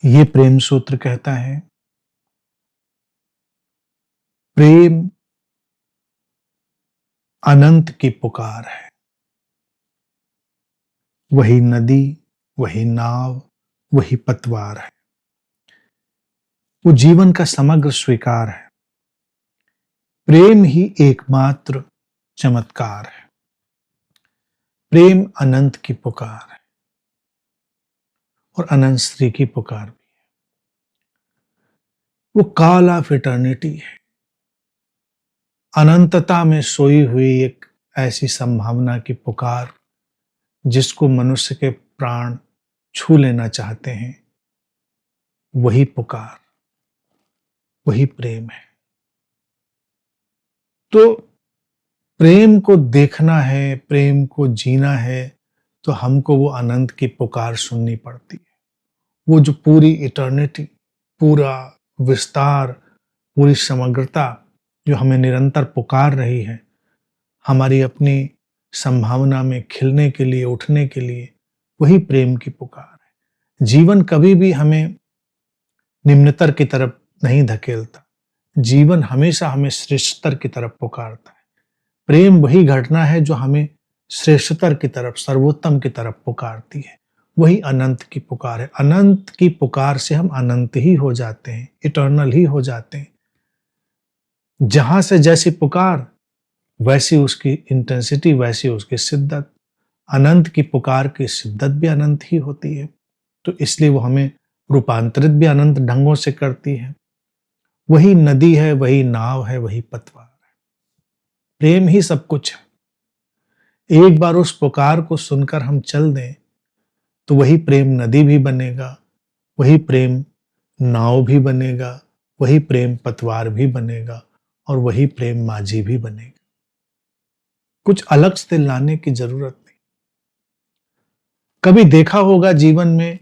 ये प्रेम सूत्र कहता है, प्रेम अनंत की पुकार है। वही नदी, वही नाव, वही पतवार है। वो जीवन का समग्र स्वीकार है। प्रेम ही एकमात्र चमत्कार है। प्रेम अनंत की पुकार है और अनंत श्री की पुकार भी है। वो कॉल ऑफ इटर्निटी है। अनंतता में सोई हुई एक ऐसी संभावना की पुकार जिसको मनुष्य के प्राण छू लेना चाहते हैं। वही पुकार, वही प्रेम है। तो प्रेम को देखना है, प्रेम को जीना है, तो हमको वो अनंत की पुकार सुननी पड़ती है। वो जो पूरी इटर्निटी, पूरा विस्तार, पूरी समग्रता जो हमें निरंतर पुकार रही है, हमारी अपनी संभावना में खिलने के लिए, उठने के लिए, वही प्रेम की पुकार है। जीवन कभी भी हमें निम्नतर की तरफ नहीं धकेलता। जीवन हमेशा हमें श्रेष्ठतर की तरफ पुकारता है। प्रेम वही घटना है जो हमें श्रेष्ठतर की तरफ, सर्वोत्तम की तरफ पुकारती है। वही अनंत की पुकार है। अनंत की पुकार से हम अनंत ही हो जाते हैं, इटर्नल ही हो जाते हैं। जहां से जैसी पुकार, वैसी उसकी इंटेंसिटी, वैसी उसकी शिद्दत। अनंत की पुकार की शिद्दत भी अनंत ही होती है, तो इसलिए वो हमें रूपांतरित भी अनंत ढंगों से करती है। वही नदी है, वही नाव है, वही पतवार है। प्रेम ही सब कुछ है। एक बार उस पुकार को सुनकर हम चल दें तो वही प्रेम नदी भी बनेगा, वही प्रेम नाव भी बनेगा, वही प्रेम पतवार भी बनेगा और वही प्रेम माझी भी बनेगा। कुछ अलग से लाने की जरूरत नहीं। कभी देखा होगा जीवन में,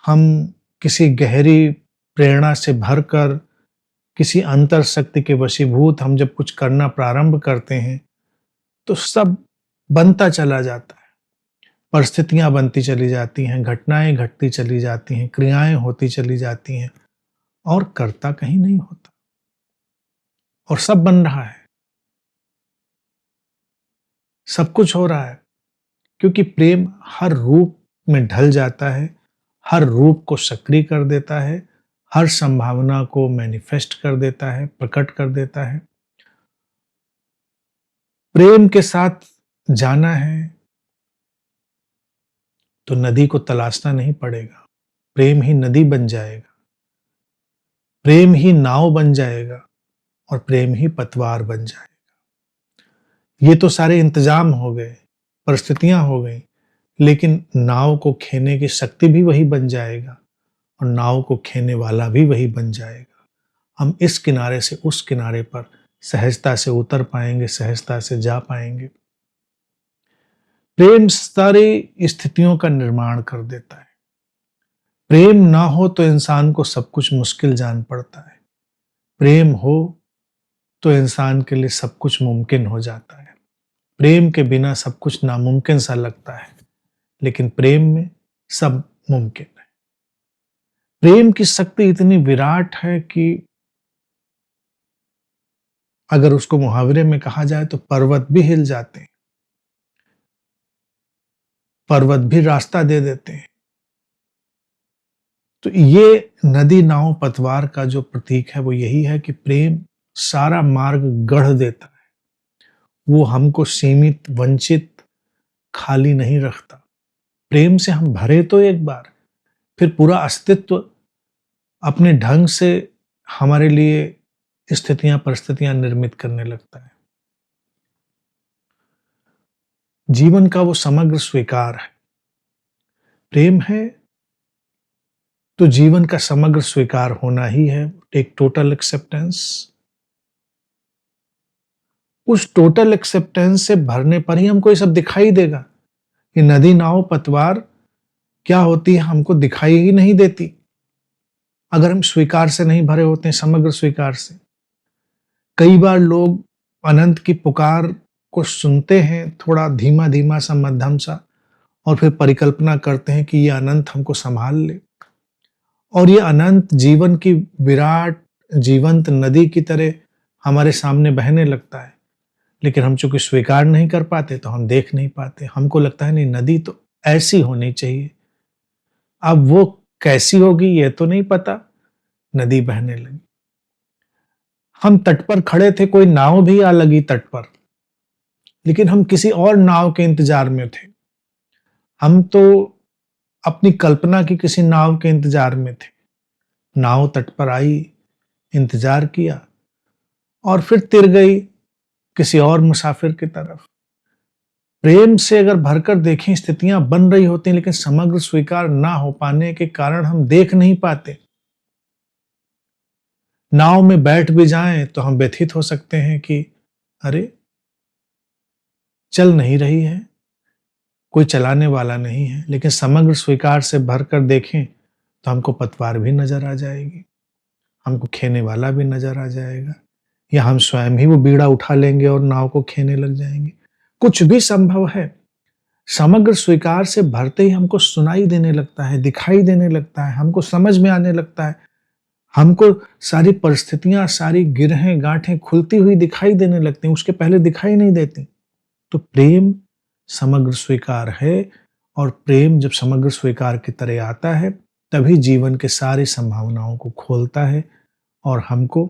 हम किसी गहरी प्रेरणा से भरकर, किसी अंतर शक्ति के वशीभूत हम जब कुछ करना प्रारंभ करते हैं तो सब बनता चला जाता है। परिस्थितियां बनती चली जाती हैं, घटनाएं घटती चली जाती हैं, क्रियाएं होती चली जाती हैं और कर्ता कहीं नहीं होता और सब बन रहा है, सब कुछ हो रहा है। क्योंकि प्रेम हर रूप में ढल जाता है, हर रूप को सक्रिय कर देता है, हर संभावना को मैनिफेस्ट कर देता है, प्रकट कर देता है। प्रेम के साथ जाना है तो नदी को तलाशना नहीं पड़ेगा। प्रेम ही नदी बन जाएगा, प्रेम ही नाव बन जाएगा और प्रेम ही पतवार बन जाएगा। ये तो सारे इंतजाम हो गए, परिस्थितियां हो गई, लेकिन नाव को खेने की शक्ति भी वही बन जाएगा और नाव को खेने वाला भी वही बन जाएगा। हम इस किनारे से उस किनारे पर सहजता से उतर पाएंगे, सहजता से जा पाएंगे। प्रेम सारी स्थितियों का निर्माण कर देता है। प्रेम ना हो तो इंसान को सब कुछ मुश्किल जान पड़ता है। प्रेम हो तो इंसान के लिए सब कुछ मुमकिन हो जाता है। प्रेम के बिना सब कुछ नामुमकिन सा लगता है, लेकिन प्रेम में सब मुमकिन है। प्रेम की शक्ति इतनी विराट है कि अगर उसको मुहावरे में कहा जाए तो पर्वत भी हिल जाते हैं, पर्वत भी रास्ता दे देते हैं। तो ये नदी नाव पतवार का जो प्रतीक है वो यही है कि प्रेम सारा मार्ग गढ़ देता है। वो हमको सीमित, वंचित, खाली नहीं रखता। प्रेम से हम भरे तो एक बार, फिर पूरा अस्तित्व अपने ढंग से हमारे लिए स्थितियां, परिस्थितियां निर्मित करने लगता है। जीवन का वो समग्र स्वीकार है। प्रेम है तो जीवन का समग्र स्वीकार होना ही है, एक टोटल एक्सेप्टेंस। उस टोटल एक्सेप्टेंस से भरने पर ही हमको ये सब दिखाई देगा कि नदी नाव पतवार क्या होती है हमको दिखाई ही नहीं देती अगर हम स्वीकार से नहीं भरे होते हैं, समग्र स्वीकार से। कई बार लोग अनंत की पुकार को सुनते हैं, थोड़ा धीमा धीमा सा, मध्यम सा, और फिर परिकल्पना करते हैं कि ये अनंत हमको संभाल ले और ये अनंत जीवन की विराट जीवंत नदी की तरह हमारे सामने बहने लगता है, लेकिन हम चूंकि स्वीकार नहीं कर पाते तो हम देख नहीं पाते। हमको लगता है नहीं, नदी तो ऐसी होनी चाहिए। अब वो कैसी होगी ये तो नहीं पता, नदी बहने लगी। हम तट पर खड़े थे, कोई नाव भी आ लगी तट पर, लेकिन हम किसी और नाव के इंतजार में थे। हम तो अपनी कल्पना की किसी नाव के इंतजार में थे। नाव तट पर आई, इंतजार किया और फिर तिर गई किसी और मुसाफिर की तरफ। प्रेम से अगर भरकर देखें, स्थितियां बन रही होती हैं, लेकिन समग्र स्वीकार ना हो पाने के कारण हम देख नहीं पाते। नाव में बैठ भी जाएं तो हम व्यथित हो सकते हैं कि अरे, चल नहीं रही है, कोई चलाने वाला नहीं है। लेकिन समग्र स्वीकार से भरकर देखें तो हमको पतवार भी नजर आ जाएगी, हमको खेने वाला भी नजर आ जाएगा, या हम स्वयं ही वो बीड़ा उठा लेंगे और नाव को खेने लग जाएंगे। कुछ भी संभव है। समग्र स्वीकार से भरते ही हमको सुनाई देने लगता है, दिखाई देने लगता है, हमको समझ में आने लगता है, हमको सारी परिस्थितियां, सारी गिरहें गांठें खुलती हुई दिखाई देने लगती हैं, उसके पहले दिखाई नहीं देती। तो प्रेम समग्र स्वीकार है, और प्रेम जब समग्र स्वीकार की तरह आता है तभी जीवन के सारी संभावनाओं को खोलता है और हमको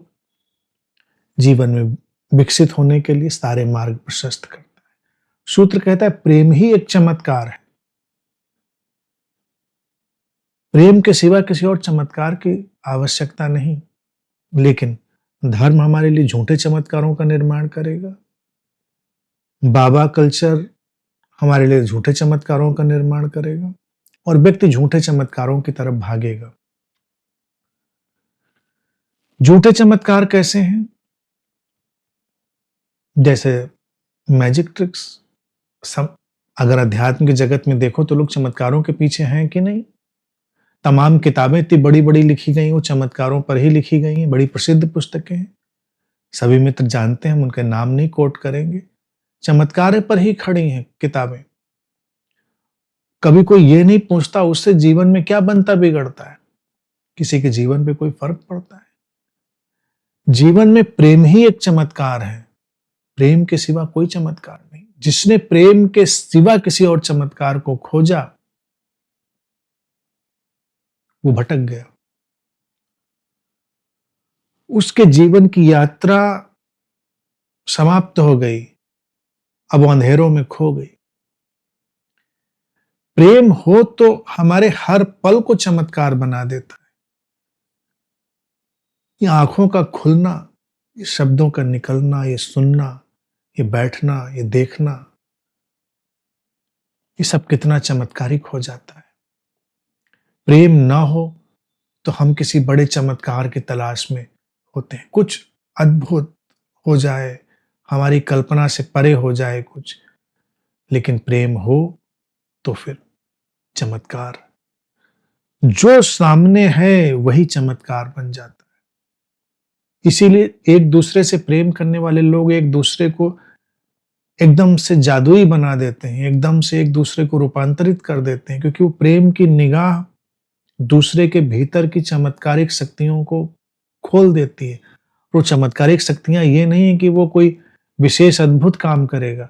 जीवन में विकसित होने के लिए सारे मार्ग प्रशस्त करता है। सूत्र कहता है प्रेम ही एक चमत्कार है। प्रेम के सिवा किसी और चमत्कार की आवश्यकता नहीं, लेकिन धर्म हमारे लिए झूठे चमत्कारों का निर्माण करेगा, बाबा कल्चर हमारे लिए झूठे चमत्कारों का निर्माण करेगा, और व्यक्ति झूठे चमत्कारों की तरफ भागेगा। झूठे चमत्कार कैसे हैं? जैसे मैजिक ट्रिक्स। अगर अध्यात्म की जगत में देखो तो लोग चमत्कारों के पीछे हैं कि नहीं? तमाम किताबें इतनी बड़ी बड़ी लिखी गई, वो चमत्कारों पर ही लिखी गई हैं, बड़ी प्रसिद्ध पुस्तकें हैं, सभी मित्र जानते हैं, हम उनके नाम नहीं कोट करेंगे। चमत्कार पर ही खड़ी हैं किताबें। कभी कोई ये नहीं पूछता उससे जीवन में क्या बनता बिगड़ता है, किसी के जीवन पे कोई फर्क पड़ता है? जीवन में प्रेम ही एक चमत्कार है, प्रेम के सिवा कोई चमत्कार नहीं। जिसने प्रेम के सिवा किसी और चमत्कार को खोजा वो भटक गया, उसके जीवन की यात्रा समाप्त हो गई, अब वो अंधेरों में खो गई। प्रेम हो तो हमारे हर पल को चमत्कार बना देता है। ये आंखों का खुलना, ये शब्दों का निकलना, ये सुनना, ये बैठना, ये देखना, ये सब कितना चमत्कारिक हो जाता है। प्रेम ना हो तो हम किसी बड़े चमत्कार की तलाश में होते हैं, कुछ अद्भुत हो जाए, हमारी कल्पना से परे हो जाए कुछ। लेकिन प्रेम हो तो फिर चमत्कार, जो सामने है वही चमत्कार बन जाता है। इसीलिए एक दूसरे से प्रेम करने वाले लोग एक दूसरे को एकदम से जादुई बना देते हैं, एकदम से एक दूसरे को रूपांतरित कर देते हैं, क्योंकि वो प्रेम की निगाह दूसरे के भीतर की चमत्कारिक शक्तियों को खोल देती है। वो चमत्कारिक शक्तियां ये नहीं है कि वो कोई विशेष अद्भुत काम करेगा,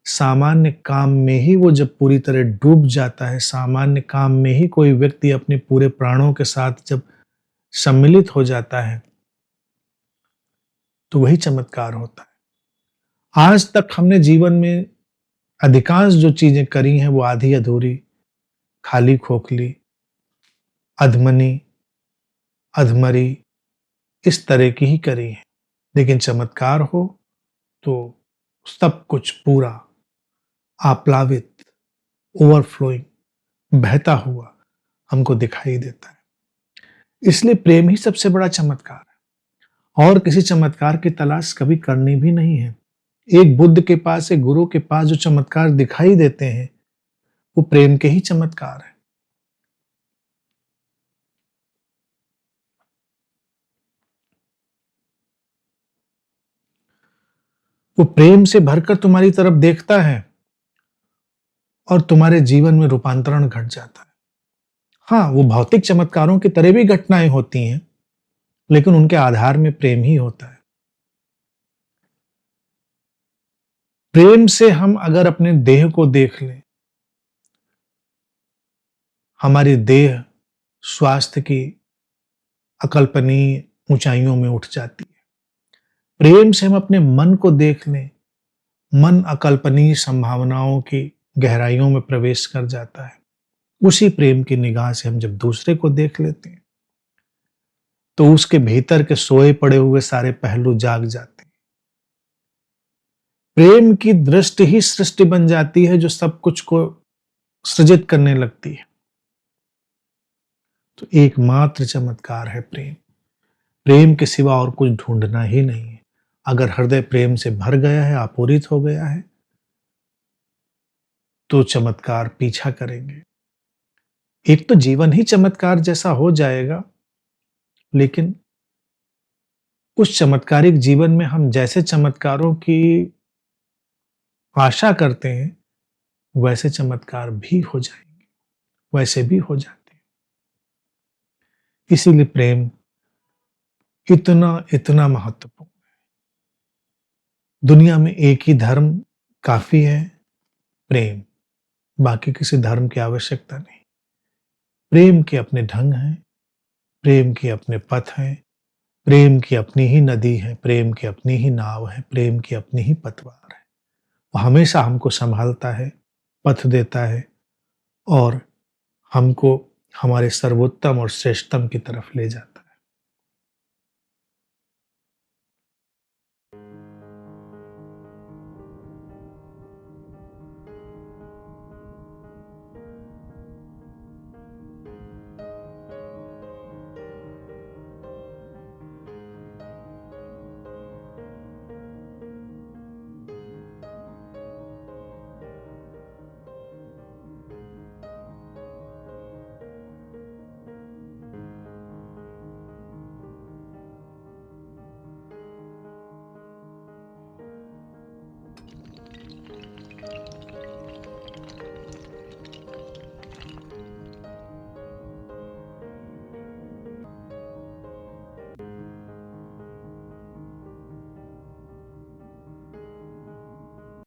सामान्य काम में ही वो जब पूरी तरह डूब जाता है, सामान्य काम में ही कोई व्यक्ति अपने पूरे प्राणों के साथ जब सम्मिलित हो जाता है तो वही चमत्कार होता है। आज तक हमने जीवन में अधिकांश जो चीजें करी हैं वो आधी अधूरी, खाली खोखली, अधमनी, अधमरी, इस तरह की ही करी है। लेकिन चमत्कार हो तो सब कुछ पूरा, आप्लावित, ओवरफ्लोइंग, बहता हुआ हमको दिखाई देता है। इसलिए प्रेम ही सबसे बड़ा चमत्कार है, और किसी चमत्कार की तलाश कभी करनी भी नहीं है। एक बुद्ध के पास, एक गुरु के पास जो चमत्कार दिखाई देते हैं वो प्रेम के ही चमत्कार है। वो प्रेम से भरकर तुम्हारी तरफ देखता है और तुम्हारे जीवन में रूपांतरण घट जाता है। हाँ, वो भौतिक चमत्कारों की तरह भी घटनाएं होती हैं, लेकिन उनके आधार में प्रेम ही होता है। प्रेम से हम अगर अपने देह को देख लें, हमारी देह स्वास्थ्य की अकल्पनीय ऊंचाइयों में उठ जाती है। प्रेम से हम अपने मन को देख लें, मन अकल्पनीय संभावनाओं की गहराइयों में प्रवेश कर जाता है। उसी प्रेम की निगाह से हम जब दूसरे को देख लेते हैं, तो उसके भीतर के सोए पड़े हुए सारे पहलू जाग जाते हैं। प्रेम की दृष्टि ही सृष्टि बन जाती है, जो सब कुछ को सृजित करने लगती है। तो एकमात्र चमत्कार है प्रेम। प्रेम के सिवा और कुछ ढूंढना ही नहीं है। अगर हृदय प्रेम से भर गया है, आपूरित हो गया है, तो चमत्कार पीछा करेंगे। एक तो जीवन ही चमत्कार जैसा हो जाएगा, लेकिन उस चमत्कारिक जीवन में हम जैसे चमत्कारों की आशा करते हैं, वैसे चमत्कार भी हो जाएंगे, वैसे भी हो जाते हैं। इसीलिए प्रेम इतना इतना महत्वपूर्ण। दुनिया में एक ही धर्म काफी है, प्रेम। बाकी किसी धर्म की आवश्यकता नहीं। प्रेम के अपने ढंग हैं, प्रेम के अपने पथ हैं, प्रेम की अपनी ही नदी है, प्रेम की अपनी ही नाव है, प्रेम की अपनी ही पतवार है। वो हमेशा हमको संभालता है, पथ देता है और हमको हमारे सर्वोत्तम और श्रेष्ठतम की तरफ ले जाता है।